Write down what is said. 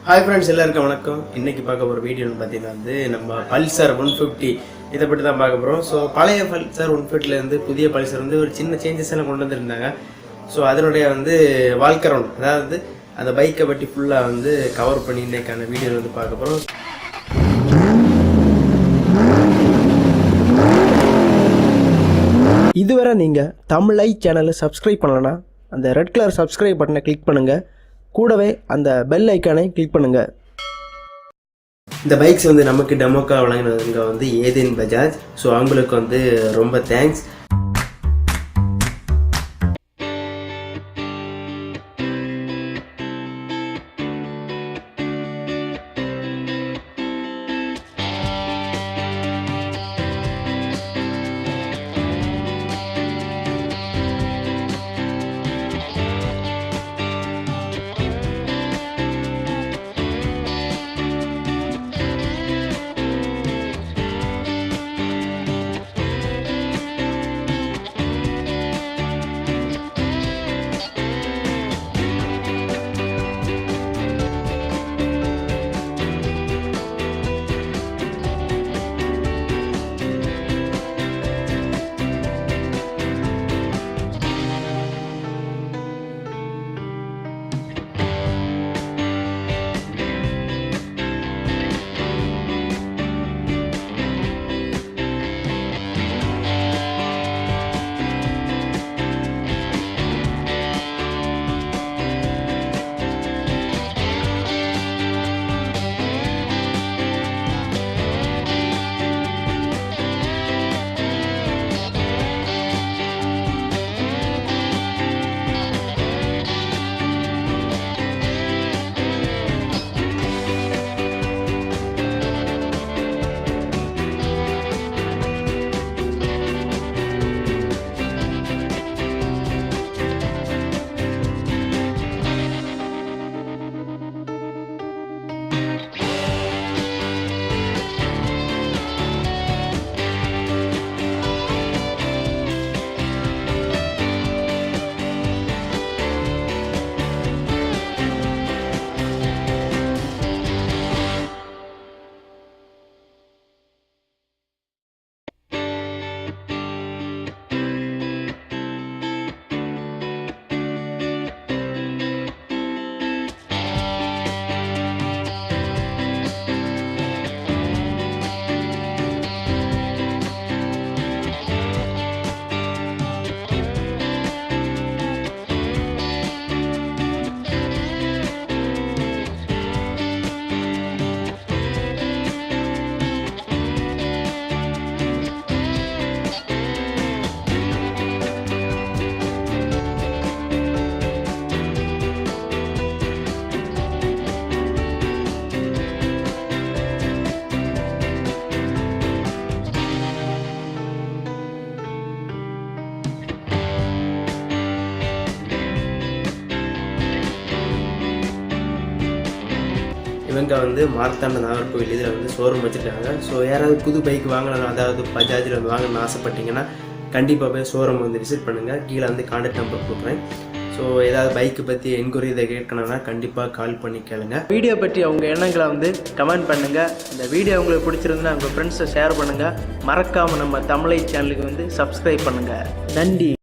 Hi friends, எல்லாருக்கும் வணக்கம். இன்றைக்கி பார்க்க போகிற வீடியோன்னு பார்த்தீங்கன்னா நம்ம பல்சர் 150 இதை பற்றி தான் பார்க்க போகிறோம். ஸோ பழைய பல்சர் 150லேருந்து புதிய பல்சர் ஒரு சின்ன சேஞ்சஸ் எல்லாம் கொண்டு வந்துருந்தாங்க. ஸோ அதனுடைய வாழ்க்கை ரவுண்ட், அதாவது அந்த பைக்கை பற்றி ஃபுல்லாக கவர் பண்ணி இன்றைக்கான வீடியோவில் பார்க்க போகிறோம். இதுவரை நீங்கள் தமிழை சேனலை சப்ஸ்கிரைப் பண்ணலன்னா அந்த ரெட் கலர் சப்ஸ்கிரைப் பட்டனை கிளிக் பண்ணுங்கள். கூடவே அந்த பெல் ஐக்கானை கிளிக் பண்ணுங்கள். இந்த பைக்ஸ் நமக்கு டெமோக்கா வழங்கினதுங்க ஏதேன் பஜாஜ். ஸோ அவங்களுக்கு ரொம்ப தேங்க்ஸ். இவங்க மார்த்தாண்ட நாகர்கோவில் இதில் ஷோரூம் வச்சுருக்காங்க. ஸோ யாராவது புது பைக் வாங்கலாம், அதாவது பஜாஜில் வாங்கணும்னு ஆசைப்பட்டீங்கன்னா கண்டிப்பாக போய் ஷோரூம் விசிட் பண்ணுங்கள். கீழே கான்டாக்ட் நம்பர் கொடுக்குறேன். ஸோ ஏதாவது பைக்கு பற்றி என்கொயரி இதை கேட்கணும்னா கண்டிப்பாக கால் பண்ணி கேளுங்க. வீடியோ பற்றி அவங்க எண்ணங்களை கமெண்ட் பண்ணுங்கள். இந்த வீடியோ உங்களுக்கு பிடிச்சிருந்துன்னா உங்கள் ஃப்ரெண்ட்ஸை ஷேர் பண்ணுங்கள். மறக்காமல் நம்ம தமிழை சேனலுக்கு சப்ஸ்கிரைப் பண்ணுங்கள். நன்றி.